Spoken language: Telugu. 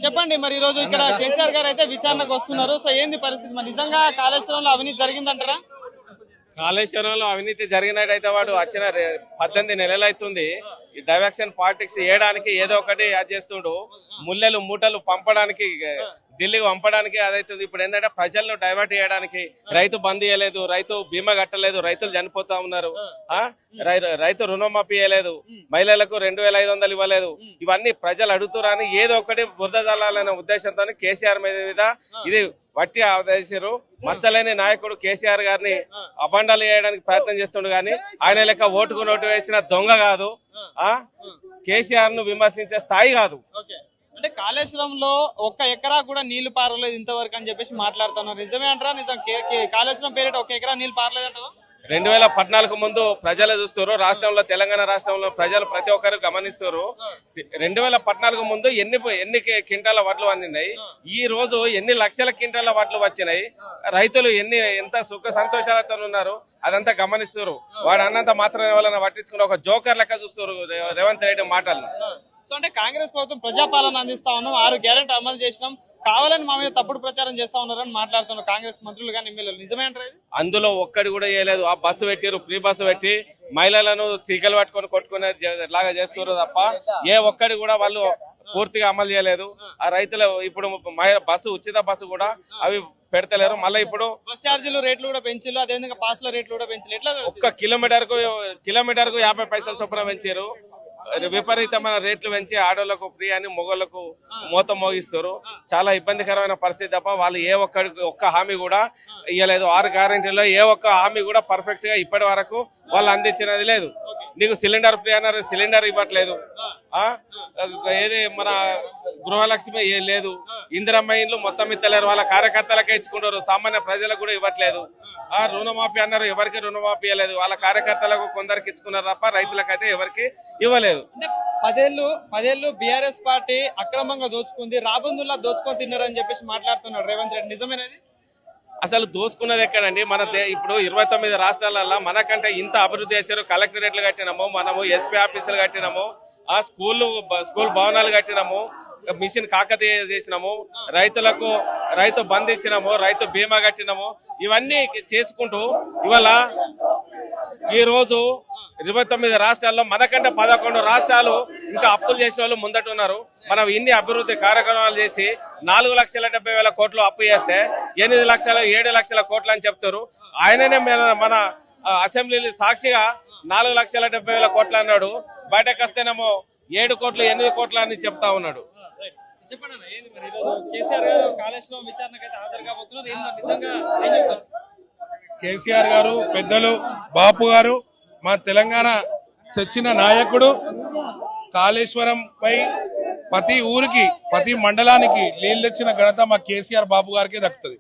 చెప్పండి మరి ఈ రోజు ఇక్కడ కేసీఆర్ గారు అయితే విచారణకు వస్తున్నారు. సో ఏంది పరిస్థితి, మరి నిజంగా కాళేశ్వరంలో అవినీతి జరిగిందంటారా? కాళేశ్వరంలో అవినీతి జరిగినట్టయితే వాడు వచ్చిన 18 నెలలు అవుతుంది. ఈ డైవర్షన్ పాలిటిక్స్ చేయడానికి ఏదో ఒకటి అది చేస్తుండు. ముల్లెలు మూటలు పంపడానికి ఢిల్లీకి పంపడానికి అదైతుంది. ఇప్పుడు ఏంటంటే ప్రజలను డైవర్ట్ చేయడానికి రైతు బంద్ చేయలేదు, రైతు బీమా కట్టలేదు, రైతులు చనిపోతా ఉన్నారు, రైతు రుణమాఫీ చేయలేదు, మహిళలకు 2500 ఇవ్వలేదు. ఇవన్నీ ప్రజలు అడుగుతారని ఏదో ఒకటి బురద జల్లాలనే ఉద్దేశంతో కేసీఆర్ మీద ఇది వట్టి ఆదేశారు. మచ్చలేని నాయకుడు కేసీఆర్ గారిని అబండాలు చేయడానికి ప్రయత్నం చేస్తుండు కానీ ఆయన లెక్క ఓటుకు నోటు వేసిన దొంగ కాదు, కేసీఆర్ ను విమర్శించే స్థాయి కాదు. అంటే కాళేశ్వరంలో ఒక్క ఎకరా కూడా నీళ్లు పారలేదు ఇంతవరకు అని చెప్పేసి మాట్లాడుతున్నారు. నిజమే అంటారా? నిజం కాళేశ్వరం పేరిట ఒక ఎకరా నీళ్లు పారలేదు అంటారా? 2014 ముందు ప్రజలు చూస్తారు. రాష్ట్రంలో తెలంగాణ రాష్ట్రంలో ప్రజలు ప్రతి ఒక్కరు గమనిస్తారు. 2014 ముందు ఎన్ని క్వింటాల వడ్లు అందినాయి, ఈ రోజు ఎన్ని లక్షల క్వింటాల వడ్లు వచ్చినాయి, రైతులు ఎంత సుఖ సంతోషాలతో ఉన్నారు అదంతా గమనిస్తారు. వాడు అన్నంత మాత్రం ఎవరైనా పట్టించుకుని ఒక జోకర్ లెక్క చూస్తారు రేవంత్ రెడ్డి మాటలను. సో అంటే కాంగ్రెస్ ప్రభుత్వం ప్రజాపాలన అందిస్తా ఉన్నాం, 6 గ్యారెంటీ అమలు చేసినాం, కావాలని మా మీద తప్పుడు ప్రచారం చేస్తా ఉన్నారని మాట్లాడుతున్నారు కాంగ్రెస్ మంత్రులు కానీ ఎమ్మెల్యేలు. నిజమే అంటారు? అందులో ఒక్కడి కూడా చేయలేదు. ఆ బస్సు పెట్టారు, ఫ్రీ బస్సు పెట్టి మహిళలను చీకలు పట్టుకొని కొట్టుకునే లాగా చేస్తున్నారు తప్ప ఏ ఒక్కడి కూడా వాళ్ళు పూర్తిగా అమలు చేయలేదు. ఆ రైతులు ఇప్పుడు బస్సు ఉచిత బస్సు కూడా అవి పెడతలేరు. మళ్ళీ ఇప్పుడు బస్ ఛార్జీలు రేట్లు కూడా పెంచారు, అదేవిధంగా పాస్ల రేట్లు కూడా పెంచారు. ఎట్లా ఒక్క కిలోమీటర్ కు 50 పైసలు చొప్పున పెంచారు. విపరీతమైన రేట్లు పెంచి ఆడోళ్లకు ఫ్రీ అని మొగోళ్లకు మూత మోగిస్తారు. చాలా ఇబ్బందికరమైన పరిస్థితి తప్ప వాళ్ళు ఒక్క హామీ కూడా ఇవ్వలేదు. 6 గ్యారెంటీలో ఏ ఒక్క హామీ కూడా పర్ఫెక్ట్ గా ఇప్పటి వరకు వాళ్ళు అందించినది లేదు. నీకు సిలిండర్ ఫ్రీ అన్నారు, సిలిండర్ ఇవ్వట్లేదు. ఏది మన గృహలక్ష్మి లేదు, ఇందిరమ్మ ఇండ్లు మొత్తం ఇస్తలేరు, వాళ్ళ కార్యకర్తలకే ఇచ్చుకుంటారు, సామాన్య ప్రజలకు కూడా ఇవ్వట్లేదు. రుణమాఫీ అన్నారు, ఎవరికి రుణమాఫీ ఇవ్వలేదు, వాళ్ళ కార్యకర్తలకు కొందరికి ఇచ్చుకున్నారు తప్ప రైతులకైతే ఎవరికి ఇవ్వలేదు. 10 ఏళ్ళు బీఆర్ఎస్ పార్టీ అక్రమంగా దోచుకుంది, రాబందుల్లా దోచుకొని తిన్నారని చెప్పేసి మాట్లాడుతున్నాడు రేవంత్ రెడ్డి. నిజమేనది? అసలు దోచుకున్నది ఎక్కడండి? ఇప్పుడు 29 రాష్ట్రాలలో మనకంటే ఇంత అభివృద్ధి చేశారు. కలెక్టరేట్లు కట్టినాము, మనము ఎస్పీ ఆఫీసులు కట్టినాము, స్కూల్ భవనాలు కట్టినాము, మిషన్ కాకతీయ చేసినాము, రైతు బంద్ ఇచ్చినాము, రైతు బీమా కట్టినాము. ఇవన్నీ చేసుకుంటూ ఇవాళ ఈ రోజు 29 రాష్ట్రాల్లో మనకంటే 11 రాష్ట్రాలు ఇంకా అప్పులు చేసిన వాళ్ళు ముందట ఉన్నారు. మనం ఇన్ని అభివృద్ధి కార్యక్రమాలు చేసి 4,70,000 కోట్లు అప్పు చేస్తే 8 లక్షలు 7 లక్షల కోట్లు అని చెప్తారు. ఆయననే మన అసెంబ్లీ సాక్షిగా 4,70,000 కోట్లు అన్నాడు. బయటకు వస్తేనేమో 7 కోట్లు 8 కోట్లు అని చెప్తా ఉన్నాడు. చెప్పండి ఏంది మరి కేసీఆర్ గారు కాళేశ్వరం విచారణకైతే హాజరు కాబోతున్నారు, నిజంగా ఏం చెప్తారు? కేసీఆర్ గారు పెద్దలు బాపు గారు మా తెలంగాణ తెచ్చిన నాయకుడు. కాళేశ్వరం పై ప్రతి ఊరికి ప్రతి మండలానికి నీళ్ళు తెచ్చిన ఘనత మా కేసీఆర్ బాబు గారికి దక్కుతుంది.